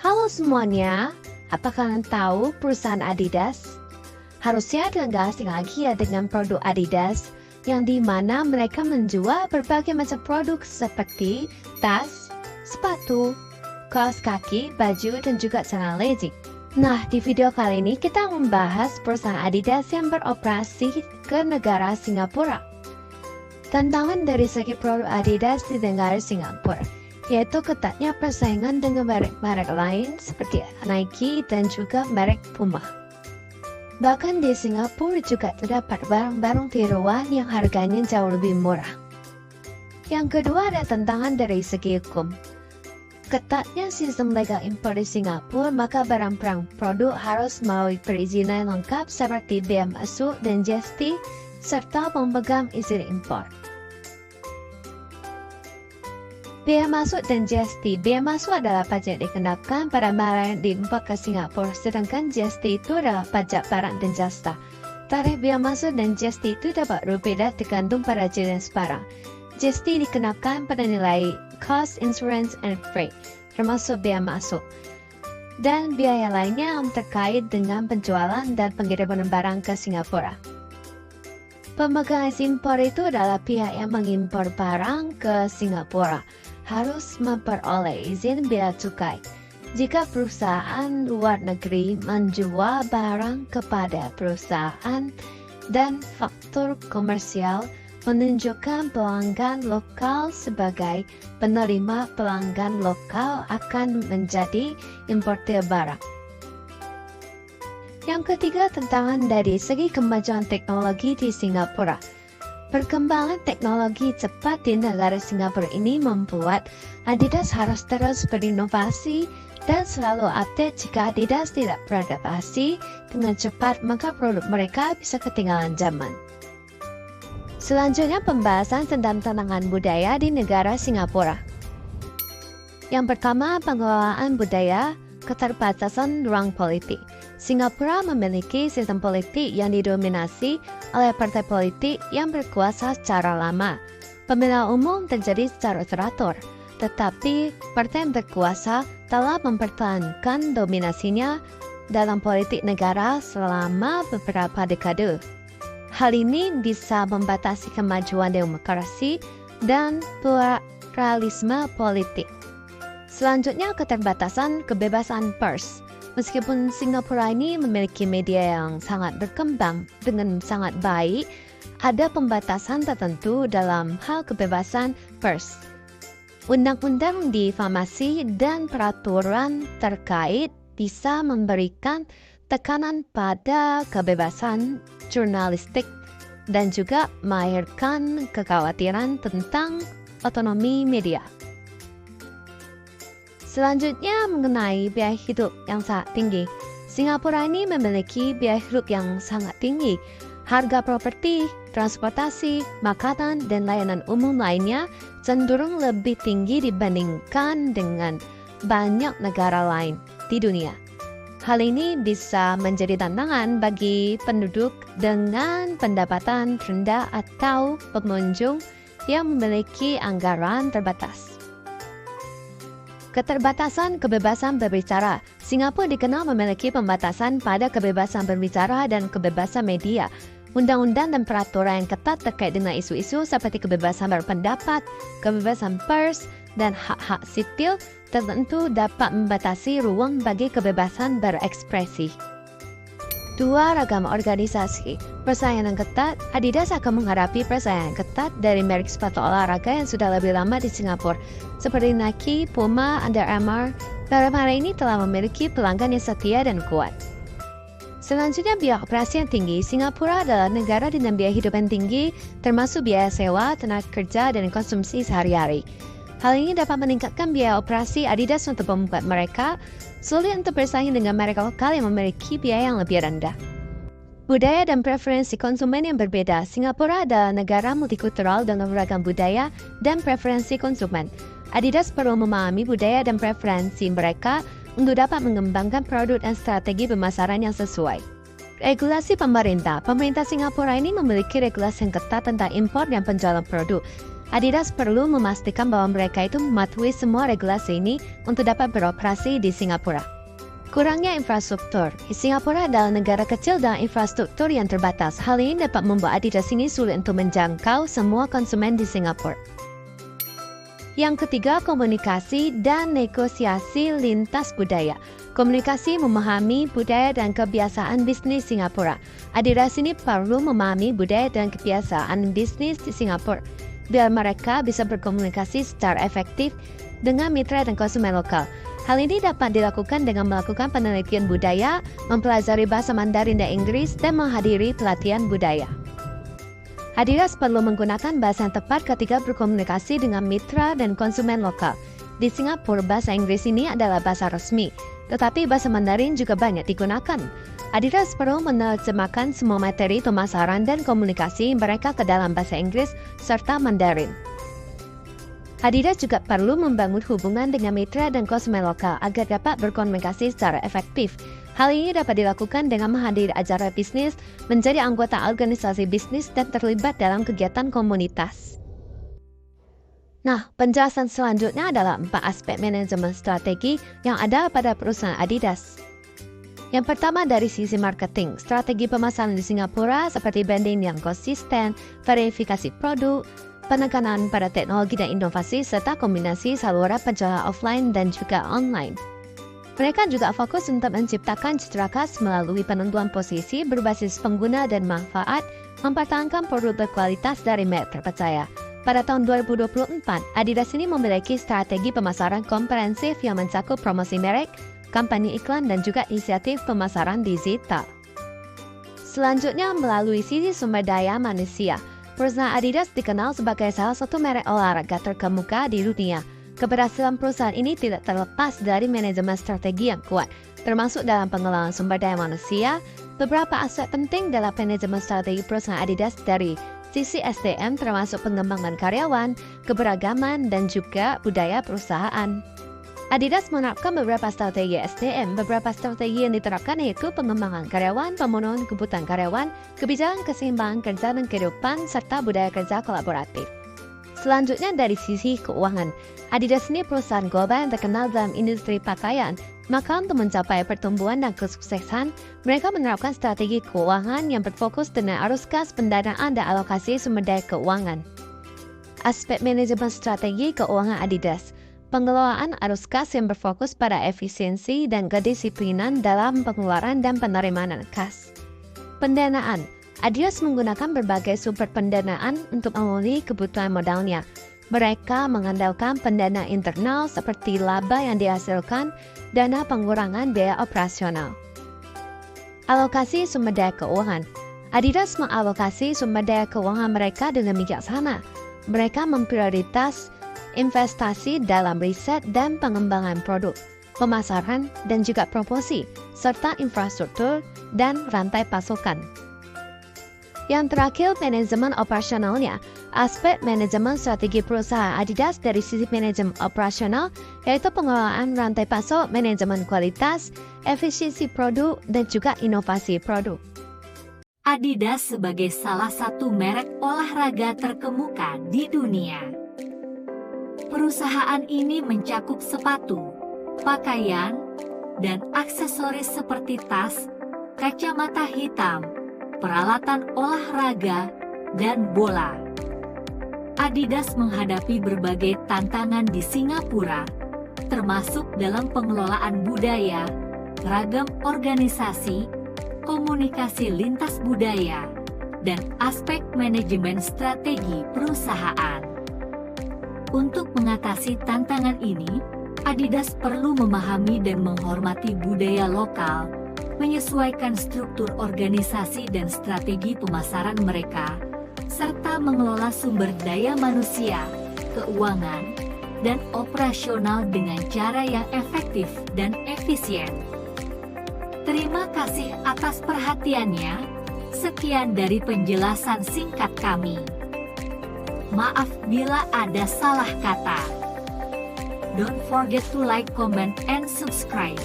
Halo semuanya, apa kalian tahu perusahaan Adidas? Harusnya tidak asing lagi ya dengan produk Adidas, yang dimana mereka menjual berbagai macam produk seperti tas, sepatu, kaos kaki, baju, dan juga celana legging. Nah, di video kali ini kita membahas perusahaan Adidas yang beroperasi ke negara Singapura. Tantangan dari segi produk Adidas di negara Singapura yaitu ketatnya persaingan dengan merek-merek lain seperti Nike dan juga merek Puma. Bahkan di Singapura juga terdapat barang-barang tiruan yang harganya jauh lebih murah. Yang kedua ada tantangan dari segi hukum. Ketatnya sistem legal impor di Singapura, maka barang-barang produk harus melalui perizinan lengkap seperti bea masuk dan GST serta pemegang izin impor. Bea masuk dan GST. Bea masuk adalah pajak dikenakan pada barang yang diimpor ke Singapura, sedangkan GST itu adalah pajak barang dan jasa. Tarif bea masuk dan GST itu dapat berbeda tergantung pada jenis barang. GST dikenakan pada nilai cost, insurance, and freight, termasuk bea masuk, dan biaya lainnya yang terkait dengan penjualan dan pengiriman barang ke Singapura. Pemegang izin impor itu adalah pihak yang mengimpor barang ke Singapura, harus memperoleh izin bea cukai. Jika perusahaan luar negeri menjual barang kepada perusahaan dan faktur komersial menunjukkan pelanggan lokal sebagai penerima, pelanggan lokal akan menjadi importir barang. Yang ketiga, tantangan dari segi kemajuan teknologi di Singapura. Perkembangan teknologi cepat di negara Singapura ini membuat Adidas harus terus berinovasi dan selalu update. Jika Adidas tidak beradaptasi dengan cepat, maka produk mereka bisa ketinggalan zaman. Selanjutnya, pembahasan tentang tantangan budaya di negara Singapura. Yang pertama, pengelolaan budaya, keterbatasan ruang politik. Singapura memiliki sistem politik yang didominasi oleh partai politik yang berkuasa secara lama. Pemilihan umum terjadi secara teratur, tetapi partai yang berkuasa telah mempertahankan dominasinya dalam politik negara selama beberapa dekade. Hal ini bisa membatasi kemajuan demokrasi dan pluralisme politik. Selanjutnya, keterbatasan kebebasan pers. Meskipun Singapura ini memiliki media yang sangat berkembang dengan sangat baik, ada pembatasan tertentu dalam hal kebebasan pers. Undang-undang difamasi dan peraturan terkait bisa memberikan tekanan pada kebebasan jurnalistik dan juga melahirkan kekhawatiran tentang otonomi media. Selanjutnya, mengenai biaya hidup yang sangat tinggi. Singapura ini memiliki biaya hidup yang sangat tinggi. Harga properti, transportasi, makanan, dan layanan umum lainnya cenderung lebih tinggi dibandingkan dengan banyak negara lain di dunia. Hal ini bisa menjadi tantangan bagi penduduk dengan pendapatan rendah atau pengunjung yang memiliki anggaran terbatas. Keterbatasan kebebasan berbicara. Singapura dikenal memiliki pembatasan pada kebebasan berbicara dan kebebasan media. Undang-undang dan peraturan yang ketat terkait dengan isu-isu seperti kebebasan berpendapat, kebebasan pers, dan hak-hak sipil tertentu dapat membatasi ruang bagi kebebasan berekspresi. 2. Ragam organisasi. Persaingan ketat. Adidas akan menghadapi persaingan ketat dari merek sepatu olahraga yang sudah lebih lama di Singapura, seperti Nike, Puma, Under Armour. Barang-barang ini telah memiliki pelanggan yang setia dan kuat. Selanjutnya, biaya operasi yang tinggi. Singapura adalah negara dengan biaya hidup yang tinggi, termasuk biaya sewa, tenaga kerja, dan konsumsi sehari-hari. Hal ini dapat meningkatkan biaya operasi Adidas untuk membuat mereka sulit untuk bersaing dengan merek lokal yang memiliki biaya yang lebih rendah. Budaya dan preferensi konsumen yang berbeda. Singapura adalah negara multikultural dengan beragam budaya dan preferensi konsumen. Adidas perlu memahami budaya dan preferensi mereka untuk dapat mengembangkan produk dan strategi pemasaran yang sesuai. Regulasi pemerintah. Pemerintah Singapura ini memiliki regulasi yang ketat tentang impor dan penjualan produk. Adidas perlu memastikan bahwa mereka itu mematuhi semua regulasi ini untuk dapat beroperasi di Singapura. Kurangnya infrastruktur. Singapura adalah negara kecil dengan infrastruktur yang terbatas. Hal ini dapat membuat Adidas ini sulit untuk menjangkau semua konsumen di Singapura. Yang ketiga, komunikasi dan negosiasi lintas budaya. Komunikasi memahami budaya dan kebiasaan bisnis Singapura. Adidas ini perlu memahami budaya dan kebiasaan bisnis di Singapura, biar mereka bisa berkomunikasi secara efektif dengan mitra dan konsumen lokal. Hal ini dapat dilakukan dengan melakukan penelitian budaya, mempelajari bahasa Mandarin dan Inggris, dan menghadiri pelatihan budaya. Adidas perlu menggunakan bahasa yang tepat ketika berkomunikasi dengan mitra dan konsumen lokal. Di Singapura, bahasa Inggris ini adalah bahasa resmi, tetapi bahasa Mandarin juga banyak digunakan. Adidas perlu menerjemahkan semua materi pemasaran dan komunikasi mereka ke dalam bahasa Inggris serta Mandarin. Adidas juga perlu membangun hubungan dengan mitra dan konsumen lokal agar dapat berkomunikasi secara efektif. Hal ini dapat dilakukan dengan menghadiri acara bisnis, menjadi anggota organisasi bisnis, dan terlibat dalam kegiatan komunitas. Nah, penjelasan selanjutnya adalah 4 aspek manajemen strategi yang ada pada perusahaan Adidas. Yang pertama dari sisi marketing, strategi pemasaran di Singapura seperti branding yang konsisten, verifikasi produk, penekanan pada teknologi dan inovasi, serta kombinasi saluran penjualan offline dan juga online. Mereka juga fokus untuk menciptakan citra khas melalui penentuan posisi berbasis pengguna dan manfaat, mempertahankan produk berkualitas dari merek terpercaya. Pada tahun 2024, Adidas ini memiliki strategi pemasaran komprehensif yang mencakup promosi merek, kampanye iklan, dan juga inisiatif pemasaran digital. Selanjutnya, melalui sisi sumber daya manusia. Perusahaan Adidas dikenal sebagai salah satu merek olahraga terkemuka di dunia. Keberhasilan perusahaan ini tidak terlepas dari manajemen strategi yang kuat, termasuk dalam pengelolaan sumber daya manusia. Beberapa aspek penting dalam manajemen strategi perusahaan Adidas dari sisi SDM termasuk pengembangan karyawan, keberagaman, dan juga budaya perusahaan. Adidas menerapkan beberapa strategi SDM. Beberapa strategi yang diterapkan yaitu pengembangan karyawan, pemenuhan kebutuhan karyawan, kebijakan keseimbangan kerja dan kehidupan, serta budaya kerja kolaboratif. Selanjutnya dari sisi keuangan. Adidas ini perusahaan global yang terkenal dalam industri pakaian. Maka untuk mencapai pertumbuhan dan kesuksesan, mereka menerapkan strategi keuangan yang berfokus dengan arus kas, pendanaan, dan alokasi sumber daya keuangan. Aspek manajemen strategi keuangan Adidas. Pengelolaan arus kas yang berfokus pada efisiensi dan kedisiplinan dalam pengeluaran dan penerimaan kas. Pendanaan. Adidas menggunakan berbagai sumber pendanaan untuk memenuhi kebutuhan modalnya. Mereka mengandalkan pendanaan internal seperti laba yang dihasilkan, dana pengurangan biaya operasional. Alokasi sumber daya keuangan. Adidas mengalokasi sumber daya keuangan mereka dengan bijaksana. Mereka memprioritas investasi dalam riset dan pengembangan produk, pemasaran dan juga promosi, serta infrastruktur dan rantai pasokan. Yang terakhir, manajemen operasionalnya. Aspek manajemen strategi perusahaan Adidas dari sisi manajemen operasional yaitu pengelolaan rantai pasok, manajemen kualitas, efisiensi produk, dan juga inovasi produk. Adidas sebagai salah satu merek olahraga terkemuka di dunia. Perusahaan ini mencakup sepatu, pakaian, dan aksesoris seperti tas, kacamata hitam, peralatan olahraga, dan bola. Adidas menghadapi berbagai tantangan di Singapura, termasuk dalam pengelolaan budaya, ragam organisasi, komunikasi lintas budaya, dan aspek manajemen strategi perusahaan. Untuk mengatasi tantangan ini, Adidas perlu memahami dan menghormati budaya lokal, menyesuaikan struktur organisasi dan strategi pemasaran mereka, serta mengelola sumber daya manusia, keuangan, dan operasional dengan cara yang efektif dan efisien. Terima kasih atas perhatiannya. Sekian dari penjelasan singkat kami. Maaf bila ada salah kata. Don't forget to like, comment, and subscribe.